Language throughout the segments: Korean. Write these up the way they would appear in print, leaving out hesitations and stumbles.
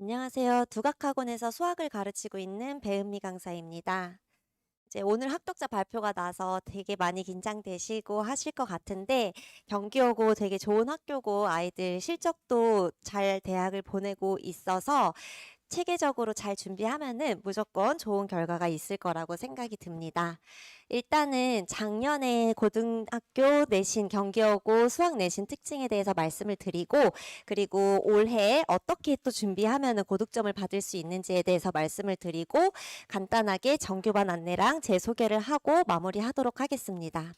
안녕하세요. 두각학원에서 수학을 가르치고 있는 배은미 강사입니다. 이제 오늘 합격자 발표가 나서 되게 많이 긴장되시고 하실 것 같은데 경기여고 되게 좋은 학교고 아이들 실적도 잘 대학을 보내고 있어서 체계적으로 잘 준비하면은 무조건 좋은 결과가 있을 거라고 생각이 듭니다. 일단은 작년에 고등학교 내신 경기여고 수학 내신 특징에 대해서 말씀을 드리고 그리고 올해 어떻게 또 준비하면은 고득점을 받을 수 있는지에 대해서 말씀을 드리고 간단하게 정규반 안내랑 제 소개를 하고 마무리하도록 하겠습니다.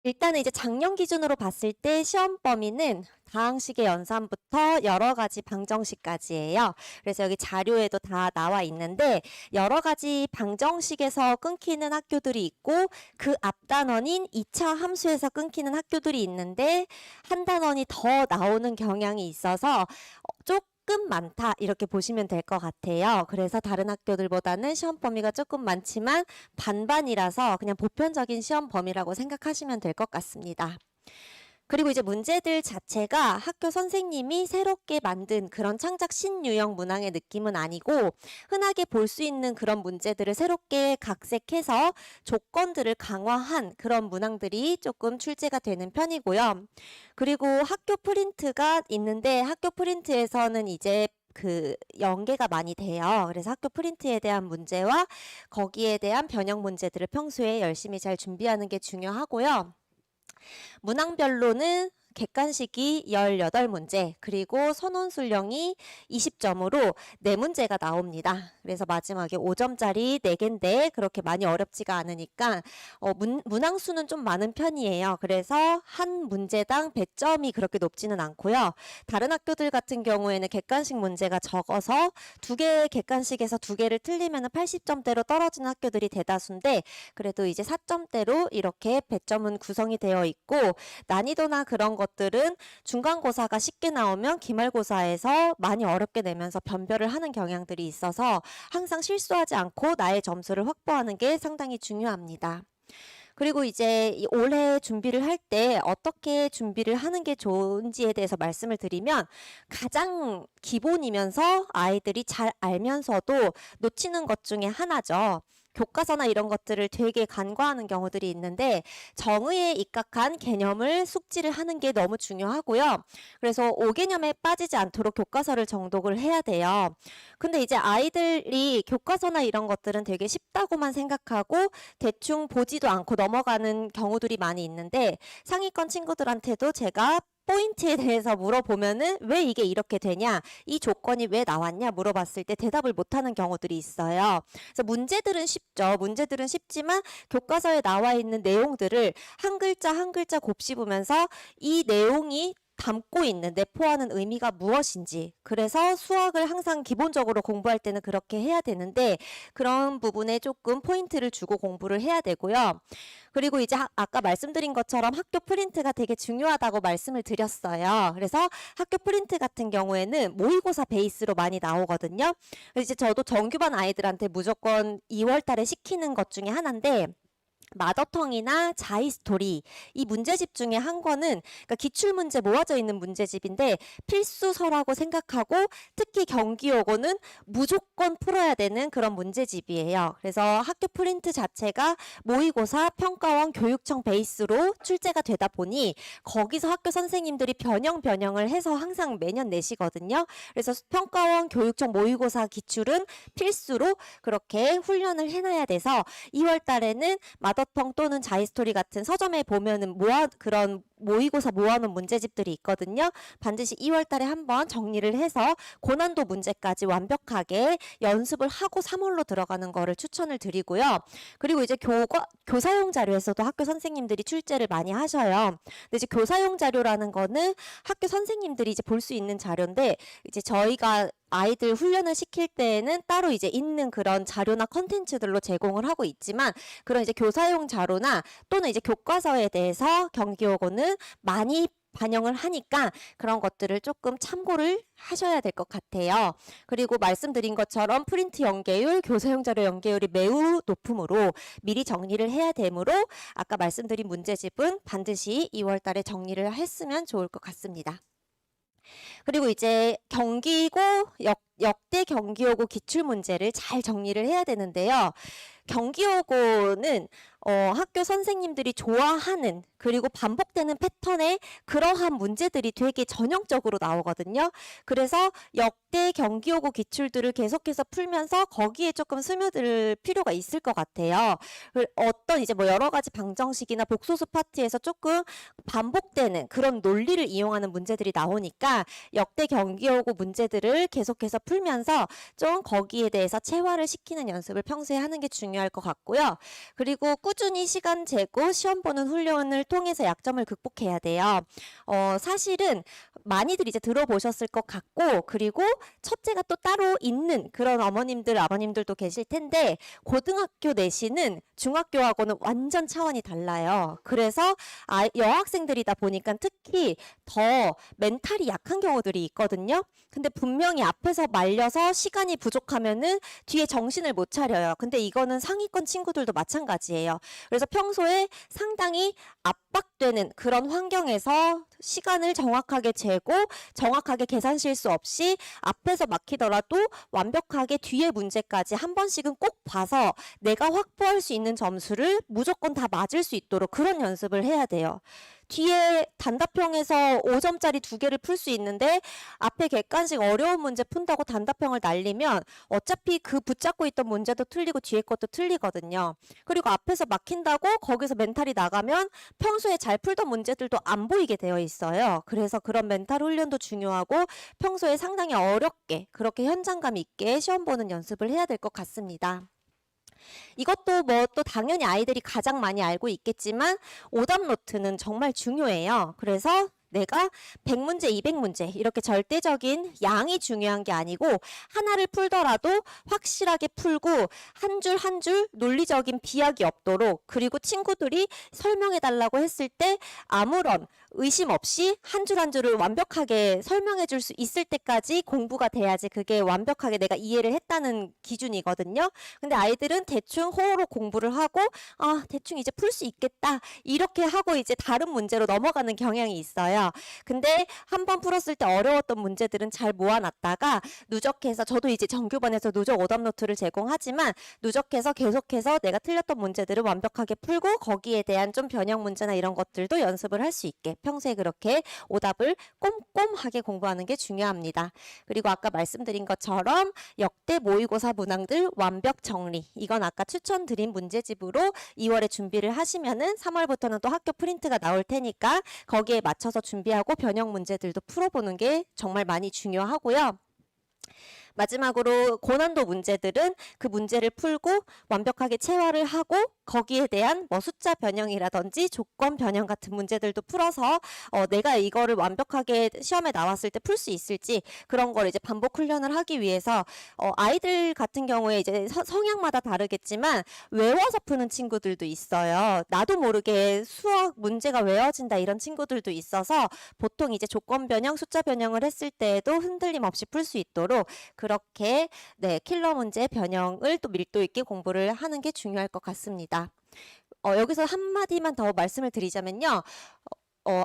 일단은 이제 작년 기준으로 봤을 때 시험 범위는 다항식의 연산부터 여러 가지 방정식까지예요. 그래서 여기 자료에도 다 나와 있는데 여러 가지 방정식에서 끊기는 학교들이 있고 그 앞 단원인 2차 함수에서 끊기는 학교들이 있는데 한 단원이 더 나오는 경향이 있어서 조금 많다 이렇게 보시면 될 것 같아요. 그래서 다른 학교들보다는 시험 범위가 조금 많지만 반반이라서 그냥 보편적인 시험 범위라고 생각하시면 될 것 같습니다. 그리고 이제 문제들 자체가 학교 선생님이 새롭게 만든 그런 창작 신유형 문항의 느낌은 아니고 흔하게 볼 수 있는 그런 문제들을 새롭게 각색해서 조건들을 강화한 그런 문항들이 조금 출제가 되는 편이고요. 그리고 학교 프린트가 있는데 학교 프린트에서는 이제 그 연계가 많이 돼요. 그래서 학교 프린트에 대한 문제와 거기에 대한 변형 문제들을 평소에 열심히 잘 준비하는 게 중요하고요. 문항별로는 객관식이 18문제, 그리고 선원술령이 20점으로 4문제가 나옵니다. 그래서 마지막에 5점짜리 4개인데 그렇게 많이 어렵지가 않으니까 문항수는 좀 많은 편이에요. 그래서 한 문제당 100점이 그렇게 높지는 않고요. 다른 학교들 같은 경우에는 객관식 문제가 적어서 2개의 객관식에서 2개를 틀리면 80점대로 떨어지는 학교들이 대다수인데 그래도 이제 4점대로 이렇게 100점은 구성이 되어 있고 난이도나 그런 것들은 중간고사가 쉽게 나오면 기말고사에서 많이 어렵게 내면서 변별을 하는 경향들이 있어서 항상 실수하지 않고 나의 점수를 확보하는 게 상당히 중요합니다. 그리고 이제 올해 준비를 할 때 어떻게 준비를 하는 게 좋은지에 대해서 말씀을 드리면 가장 기본이면서 아이들이 잘 알면서도 놓치는 것 중에 하나죠. 교과서나 이런 것들을 되게 간과하는 경우들이 있는데 정의에 입각한 개념을 숙지를 하는 게 너무 중요하고요. 그래서 5개념에 빠지지 않도록 교과서를 정독을 해야 돼요. 근데 이제 아이들이 교과서나 이런 것들은 되게 쉽다고만 생각하고 대충 보지도 않고 넘어가는 경우들이 많이 있는데 상위권 친구들한테도 제가 포인트에 대해서 물어보면은 왜 이게 이렇게 되냐, 이 조건이 왜 나왔냐 물어봤을 때 대답을 못하는 경우들이 있어요. 그래서 문제들은 쉽죠. 문제들은 쉽지만 교과서에 나와 있는 내용들을 한 글자 한 글자 곱씹으면서 이 내용이 담고 있는 내포하는 의미가 무엇인지, 그래서 수학을 항상 기본적으로 공부할 때는 그렇게 해야 되는데 그런 부분에 조금 포인트를 주고 공부를 해야 되고요. 그리고 이제 아까 말씀드린 것처럼 학교 프린트가 되게 중요하다고 말씀을 드렸어요. 그래서 학교 프린트 같은 경우에는 모의고사 베이스로 많이 나오거든요. 그래서 이제 저도 정규반 아이들한테 무조건 2월 달에 시키는 것 중에 하나인데 마더텅이나 자이스토리, 이 문제집 중에 한 권은 그러니까 기출문제 모아져 있는 문제집인데 필수서라고 생각하고 특히 경기여고는 무조건 풀어야 되는 그런 문제집이에요. 그래서 학교 프린트 자체가 모의고사 평가원 교육청 베이스로 출제가 되다 보니 거기서 학교 선생님들이 변형을 해서 항상 매년 내시거든요. 그래서 평가원 교육청 모의고사 기출은 필수로 그렇게 훈련을 해놔야 돼서 2월 달에는 마더텅 또는 자이스토리 같은 서점에 보면은 그런 모의고사 모아놓은 문제집들이 있거든요. 반드시 2월 달에 한번 정리를 해서 고난도 문제까지 완벽하게 연습을 하고 3월로 들어가는 거를 추천을 드리고요. 그리고 이제 교사용 자료에서도 학교 선생님들이 출제를 많이 하셔요. 근데 이제 교사용 자료라는 거는 학교 선생님들이 이제 볼 수 있는 자료인데 이제 저희가 아이들 훈련을 시킬 때에는 따로 이제 있는 그런 자료나 컨텐츠들로 제공을 하고 있지만 그런 이제 교사용 자료나 또는 이제 교과서에 대해서 경기여고는 많이 반영을 하니까 그런 것들을 조금 참고를 하셔야 될 것 같아요. 그리고 말씀드린 것처럼 프린트 연계율, 교사용 자료 연계율이 매우 높으므로 미리 정리를 해야 되므로 아까 말씀드린 문제집은 반드시 2월 달에 정리를 했으면 좋을 것 같습니다. 그리고 이제 경기고 역대 경기여고 기출 문제를 잘 정리를 해야 되는데요. 경기여고는 학교 선생님들이 좋아하는 그리고 반복되는 패턴의 그러한 문제들이 되게 전형적으로 나오거든요. 그래서 역대 경기여고 기출들을 계속해서 풀면서 거기에 조금 스며들 필요가 있을 것 같아요. 어떤 이제 뭐 여러 가지 방정식이나 복소수 파트에서 조금 반복되는 그런 논리를 이용하는 문제들이 나오니까 역대 경기여고 문제들을 계속해서 풀면서 좀 거기에 대해서 체화를 시키는 연습을 평소에 하는 게 중요할 것 같고요. 그리고 꾸준히 시간 재고 시험 보는 훈련을 통해서 약점을 극복해야 돼요. 사실은 많이들 이제 들어보셨을 것 같고, 그리고 첫째가 또 따로 있는 그런 어머님들, 아버님들도 계실 텐데, 고등학교 내신은 중학교하고는 완전 차원이 달라요. 그래서 여학생들이다 보니까 특히 더 멘탈이 약한 경우들이 있거든요. 근데 분명히 앞에서 말려서 시간이 부족하면은 뒤에 정신을 못 차려요. 근데 이거는 상위권 친구들도 마찬가지예요. 그래서 평소에 상당히 압박되는 그런 환경에서 시간을 정확하게 재고 정확하게 계산 실수 없이 앞에서 막히더라도 완벽하게 뒤에 문제까지 한 번씩은 꼭 봐서 내가 확보할 수 있는 점수를 무조건 다 맞을 수 있도록 그런 연습을 해야 돼요. 뒤에 단답형에서 5점짜리 2개를 풀 수 있는데 앞에 객관식 어려운 문제 푼다고 단답형을 날리면 어차피 그 붙잡고 있던 문제도 틀리고 뒤에 것도 틀리거든요. 그리고 앞에서 막힌다고 거기서 멘탈이 나가면 평소에 잘 풀던 문제들도 안 보이게 되어 있어요. 그래서 그런 멘탈 훈련도 중요하고 평소에 상당히 어렵게 그렇게 현장감 있게 시험 보는 연습을 해야 될 것 같습니다. 이것도 뭐 또 당연히 아이들이 가장 많이 알고 있겠지만 오답 노트는 정말 중요해요. 그래서 내가 100문제, 200문제 이렇게 절대적인 양이 중요한 게 아니고 하나를 풀더라도 확실하게 풀고 한 줄 한 줄 논리적인 비약이 없도록, 그리고 친구들이 설명해 달라고 했을 때 아무런 의심 없이 한 줄 한 줄을 완벽하게 설명해 줄 수 있을 때까지 공부가 돼야지 그게 완벽하게 내가 이해를 했다는 기준이거든요. 근데 아이들은 대충 호로 공부를 하고 대충 이제 풀 수 있겠다 이렇게 하고 이제 다른 문제로 넘어가는 경향이 있어요. 근데 한 번 풀었을 때 어려웠던 문제들은 잘 모아놨다가 누적해서, 저도 이제 정규반에서 누적 오답 노트를 제공하지만 누적해서 계속해서 내가 틀렸던 문제들을 완벽하게 풀고 거기에 대한 좀 변형 문제나 이런 것들도 연습을 할 수 있게 평소에 그렇게 오답을 꼼꼼하게 공부하는 게 중요합니다. 그리고 아까 말씀드린 것처럼 역대 모의고사 문항들 완벽 정리, 이건 아까 추천드린 문제집으로 2월에 준비를 하시면은 3월부터는 또 학교 프린트가 나올 테니까 거기에 맞춰서 준비하고 변형 문제들도 풀어보는 게 정말 많이 중요하고요. 마지막으로 고난도 문제들은 그 문제를 풀고 완벽하게 체화를 하고 거기에 대한 뭐 숫자 변형이라든지 조건 변형 같은 문제들도 풀어서 내가 이거를 완벽하게 시험에 나왔을 때 풀 수 있을지 그런 걸 이제 반복 훈련을 하기 위해서 아이들 같은 경우에 이제 성향마다 다르겠지만 외워서 푸는 친구들도 있어요. 나도 모르게 수학 문제가 외워진다 이런 친구들도 있어서 보통 이제 조건 변형, 숫자 변형을 했을 때에도 흔들림 없이 풀 수 있도록 그렇게 킬러 문제 변형을 또 밀도 있게 공부를 하는 게 중요할 것 같습니다. 여기서 한마디만 더 말씀을 드리자면요.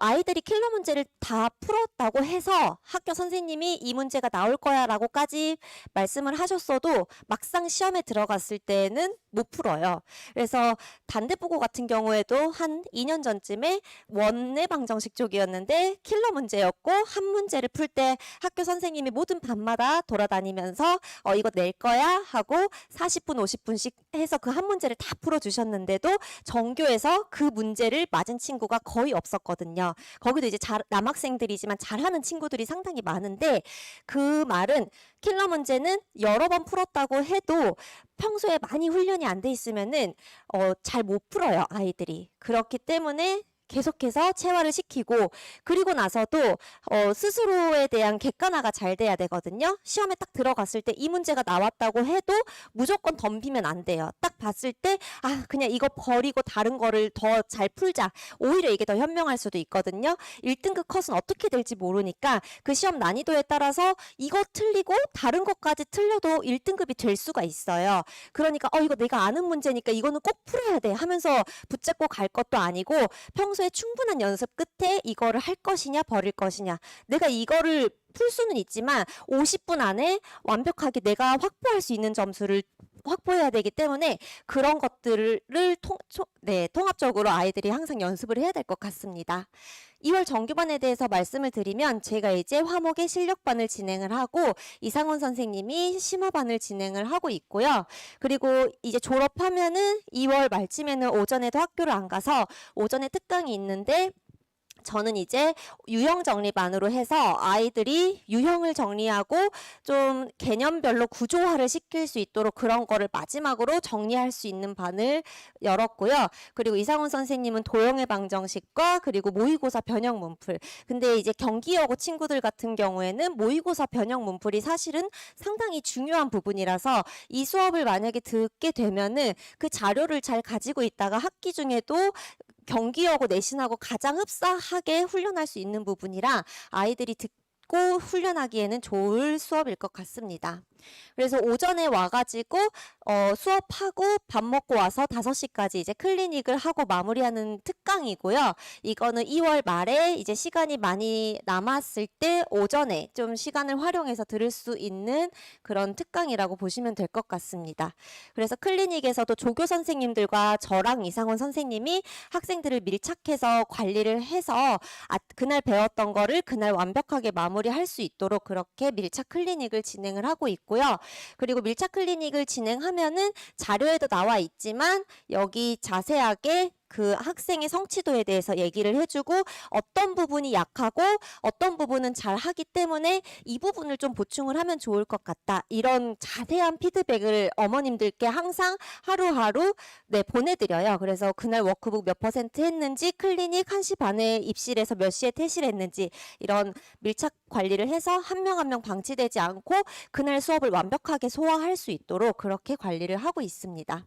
아이들이 킬러 문제를 다 풀었다고 해서 학교 선생님이 이 문제가 나올 거야 라고까지 말씀을 하셨어도 막상 시험에 들어갔을 때는 못 풀어요. 그래서 단대부고 같은 경우에도 한 2년 전쯤에 원내 방정식 쪽이었는데 킬러 문제였고 한 문제를 풀 때 학교 선생님이 모든 반마다 돌아다니면서 이거 낼 거야 하고 40분 50분씩 해서 그 한 문제를 다 풀어주셨는데도 전교에서 그 문제를 맞은 친구가 거의 없었거든요. 거기도 이제 남학생들이지만 잘하는 친구들이 상당히 많은데, 그 말은 킬러 문제는 여러 번 풀었다고 해도 평소에 많이 훈련이 안 돼 있으면은 잘 못 풀어요, 아이들이. 그렇기 때문에 계속해서 체화를 시키고, 그리고 나서도 스스로에 대한 객관화가 잘 돼야 되거든요. 시험에 딱 들어갔을 때 이 문제가 나왔다고 해도 무조건 덤비면 안 돼요. 딱 봤을 때 그냥 이거 버리고 다른 거를 더 잘 풀자, 오히려 이게 더 현명할 수도 있거든요. 1등급 컷은 어떻게 될지 모르니까 그 시험 난이도에 따라서 이거 틀리고 다른 것까지 틀려도 1등급이 될 수가 있어요. 그러니까 이거 내가 아는 문제니까 이거는 꼭 풀어야 돼 하면서 붙잡고 갈 것도 아니고 평소에 평소에 충분한 연습 끝에 이거를 할 것이냐 버릴 것이냐. 내가 이거를 풀 수는 있지만 50분 안에 완벽하게 내가 확보할 수 있는 점수를 확보해야 되기 때문에 그런 것들을 통합적으로 아이들이 항상 연습을 해야 될 것 같습니다. 2월 정규반에 대해서 말씀을 드리면 제가 이제 화목의 실력반을 진행을 하고 이상원 선생님이 심화반을 진행을 하고 있고요. 그리고 이제 졸업하면은 2월 말쯤에는 오전에도 학교를 안 가서 오전에 특강이 있는데 저는 이제 유형 정리반으로 해서 아이들이 유형을 정리하고 좀 개념별로 구조화를 시킬 수 있도록 그런 거를 마지막으로 정리할 수 있는 반을 열었고요. 그리고 이상훈 선생님은 도형의 방정식과 그리고 모의고사 변형 문풀. 근데 이제 경기여고 친구들 같은 경우에는 모의고사 변형 문풀이 사실은 상당히 중요한 부분이라서 이 수업을 만약에 듣게 되면은 그 자료를 잘 가지고 있다가 학기 중에도 경기하고 내신하고 가장 흡사하게 훈련할 수 있는 부분이라 아이들이 듣고 훈련하기에는 좋을 수업일 것 같습니다. 그래서 오전에 와가지고 수업하고 밥 먹고 와서 5시까지 이제 클리닉을 하고 마무리하는 특강이고요. 이거는 2월 말에 이제 시간이 많이 남았을 때 오전에 좀 시간을 활용해서 들을 수 있는 그런 특강이라고 보시면 될 것 같습니다. 그래서 클리닉에서도 조교 선생님들과 저랑 이상원 선생님이 학생들을 밀착해서 관리를 해서 그날 배웠던 거를 그날 완벽하게 마무리할 수 있도록 그렇게 밀착 클리닉을 진행을 하고 있고요. 그리고 밀착 클리닉을 진행하면은 자료에도 나와 있지만 여기 자세하게 그 학생의 성취도에 대해서 얘기를 해주고 어떤 부분이 약하고 어떤 부분은 잘 하기 때문에 이 부분을 좀 보충을 하면 좋을 것 같다. 이런 자세한 피드백을 어머님들께 항상 하루하루 보내드려요. 그래서 그날 워크북 몇 % 했는지 클리닉 1시 반에 입실해서 몇 시에 퇴실했는지 이런 밀착 관리를 해서 한 명 한 명 방치되지 않고 그날 수업을 완벽하게 소화할 수 있도록 그렇게 관리를 하고 있습니다.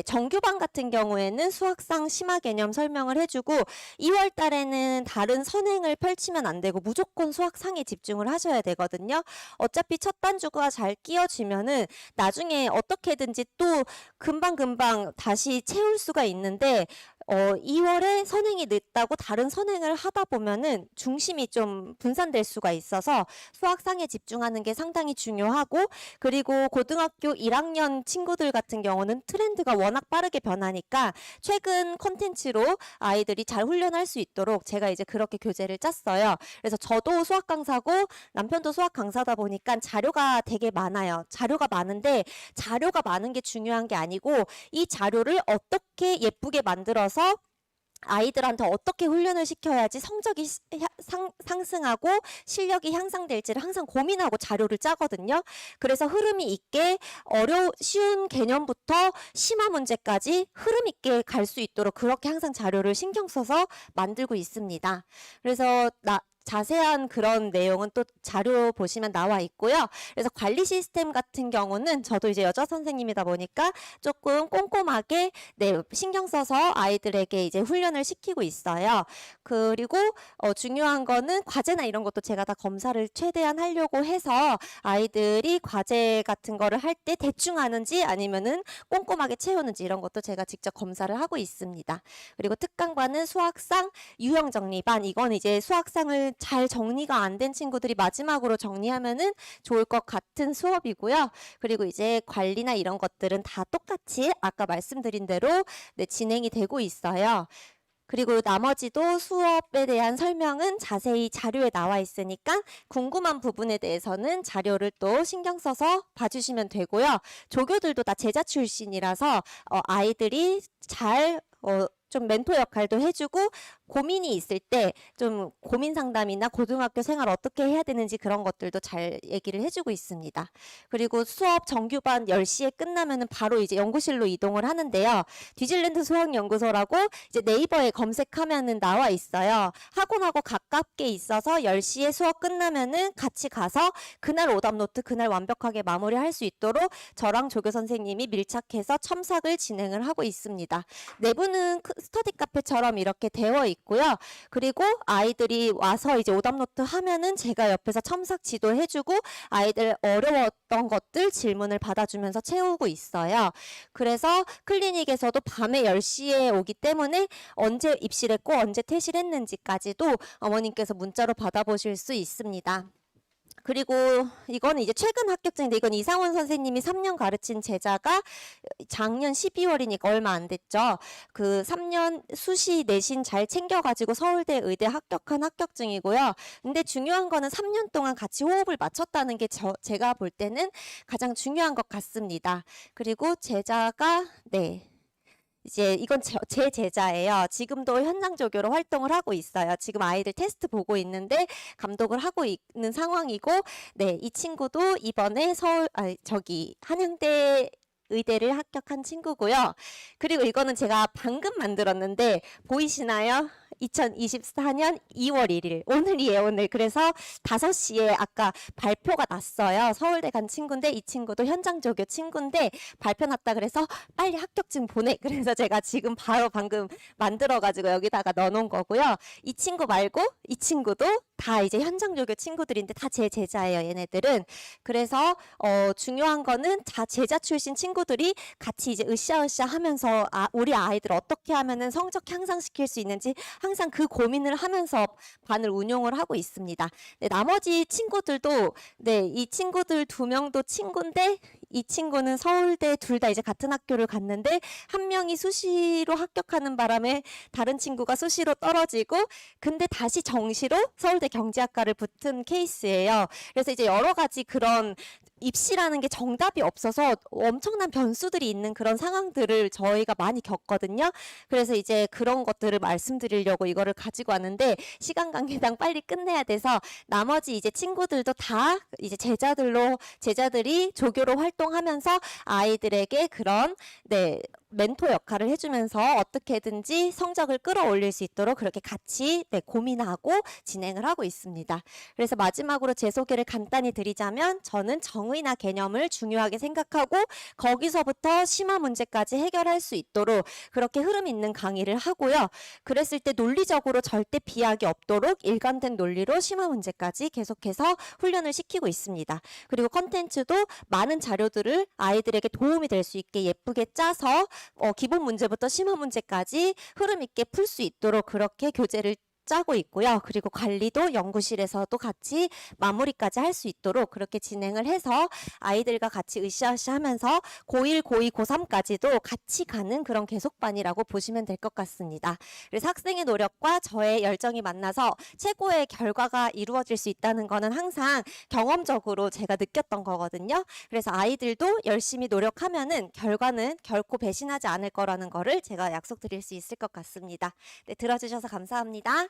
정규반 같은 경우에는 수학상 심화 개념 설명을 해주고 2월 달에는 다른 선행을 펼치면 안 되고 무조건 수학상에 집중을 하셔야 되거든요. 어차피 첫 단주가 잘 끼어지면은 나중에 어떻게든지 또 금방금방 다시 채울 수가 있는데 2월에 선행이 늦다고 다른 선행을 하다 보면은 중심이 좀 분산될 수가 있어서 수학상에 집중하는 게 상당히 중요하고 그리고 고등학교 1학년 친구들 같은 경우는 트렌드가 워낙 빠르게 변하니까 최근 콘텐츠로 아이들이 잘 훈련할 수 있도록 제가 이제 그렇게 교재를 짰어요. 그래서 저도 수학 강사고 남편도 수학 강사다 보니까 자료가 되게 많아요. 자료가 많은데 자료가 많은 게 중요한 게 아니고 이 자료를 어떻게 예쁘게 만들어서 아이들한테 어떻게 훈련을 시켜야지 성적이 상승하고 실력이 향상될지를 항상 고민하고 자료를 짜거든요. 그래서 흐름 있게 쉬운 개념부터 심화 문제까지 흐름 있게 갈 수 있도록 그렇게 항상 자료를 신경 써서 만들고 있습니다. 그래서 자세한 그런 내용은 또 자료 보시면 나와 있고요. 그래서 관리 시스템 같은 경우는 저도 이제 여자 선생님이다 보니까 조금 꼼꼼하게 신경 써서 아이들에게 이제 훈련을 시키고 있어요. 그리고 중요한 거는 과제나 이런 것도 제가 다 검사를 최대한 하려고 해서 아이들이 과제 같은 거를 할 때 대충 하는지 아니면은 꼼꼼하게 채우는지 이런 것도 제가 직접 검사를 하고 있습니다. 그리고 특강반은 수학상 유형 정리반, 이건 이제 수학상을 잘 정리가 안 된 친구들이 마지막으로 정리하면은 좋을 것 같은 수업이고요. 그리고 이제 관리나 이런 것들은 다 똑같이 아까 말씀드린 대로 진행이 되고 있어요. 그리고 나머지도 수업에 대한 설명은 자세히 자료에 나와 있으니까 궁금한 부분에 대해서는 자료를 또 신경 써서 봐주시면 되고요. 조교들도 다 제자 출신이라서 아이들이 잘 좀 멘토 역할도 해주고 고민이 있을 때 좀 고민 상담이나 고등학교 생활 어떻게 해야 되는지 그런 것들도 잘 얘기를 해주고 있습니다. 그리고 수업 정규반 10시에 끝나면은 바로 이제 연구실로 이동을 하는데요. 디즐랜드 수학연구소라고 이제 네이버에 검색하면은 나와 있어요. 학원하고 가깝게 있어서 10시에 수업 끝나면은 같이 가서 그날 오답노트 그날 완벽하게 마무리할 수 있도록 저랑 조교 선생님이 밀착해서 첨삭을 진행을 하고 있습니다. 내부는 스터디 카페처럼 이렇게 되어 있고요. 그리고 아이들이 와서 이제 오답노트 하면은 제가 옆에서 첨삭 지도해주고 아이들 어려웠던 것들 질문을 받아주면서 채우고 있어요. 그래서 클리닉에서도 밤에 10시에 오기 때문에 언제 입실했고 언제 퇴실했는지까지도 어머님께서 문자로 받아보실 수 있습니다. 그리고 이거는 이제 최근 합격증인데 이건 이상원 선생님이 3년 가르친 제자가 작년 12월이니까 얼마 안 됐죠. 그 3년 수시 내신 잘 챙겨가지고 서울대 의대 합격한 합격증이고요. 근데 중요한 거는 3년 동안 같이 호흡을 맞췄다는 게 제가 볼 때는 가장 중요한 것 같습니다. 그리고 제자가 이제 이건 제 제자예요. 지금도 현장 조교로 활동을 하고 있어요. 지금 아이들 테스트 보고 있는데 감독을 하고 있는 상황이고, 이 친구도 이번에 한양대 의대를 합격한 친구고요. 그리고 이거는 제가 방금 만들었는데 보이시나요? 2024년 2월 1일 오늘이에요. 오늘. 그래서 5시에 아까 발표가 났어요. 서울대 간 친구인데 이 친구도 현장 조교 친구인데 발표 났다 그래서 빨리 합격증 보내. 그래서 제가 지금 바로 방금 만들어가지고 여기다가 넣어놓은 거고요. 이 친구 말고 이 친구도 다 이제 현장 조교 친구들인데 다 제 제자예요. 얘네들은. 그래서 중요한 거는 다 제자 출신 친구들이 같이 이제 으쌰으쌰 하면서 우리 아이들 어떻게 하면은 성적 향상시킬 수 있는지 항상 그 고민을 하면서 반을 운용을 하고 있습니다. 나머지 친구들도 이 친구들 2명도 친구인데 이 친구는 서울대 둘 다 이제 같은 학교를 갔는데 한 명이 수시로 합격하는 바람에 다른 친구가 수시로 떨어지고 근데 다시 정시로 서울대 경제학과를 붙은 케이스예요. 그래서 이제 여러 가지 그런 입시라는 게 정답이 없어서 엄청난 변수들이 있는 그런 상황들을 저희가 많이 겪거든요. 그래서 이제 그런 것들을 말씀드리려고 이거를 가지고 왔는데 시간 관계상 빨리 끝내야 돼서 나머지 이제 친구들도 다 이제 제자들이 조교로 활동하면서 아이들에게 그런 멘토 역할을 해주면서 어떻게든지 성적을 끌어올릴 수 있도록 그렇게 같이 고민하고 진행을 하고 있습니다. 그래서 마지막으로 제 소개를 간단히 드리자면 저는 정의나 개념을 중요하게 생각하고 거기서부터 심화 문제까지 해결할 수 있도록 그렇게 흐름 있는 강의를 하고요. 그랬을 때 논리적으로 절대 비약이 없도록 일관된 논리로 심화 문제까지 계속해서 훈련을 시키고 있습니다. 그리고 컨텐츠도 많은 자료들을 아이들에게 도움이 될 수 있게 예쁘게 짜서 기본 문제부터 심화 문제까지 흐름 있게 풀 수 있도록 그렇게 교재를 짜고 있고요. 그리고 관리도 연구실에서도 같이 마무리까지 할 수 있도록 그렇게 진행을 해서 아이들과 같이 으쌰으쌰 하면서 고1, 고2, 고3까지도 같이 가는 그런 계속반이라고 보시면 될 것 같습니다. 그래서 학생의 노력과 저의 열정이 만나서 최고의 결과가 이루어질 수 있다는 거는 항상 경험적으로 제가 느꼈던 거거든요. 그래서 아이들도 열심히 노력하면은 결과는 결코 배신하지 않을 거라는 거를 제가 약속드릴 수 있을 것 같습니다. 들어주셔서 감사합니다.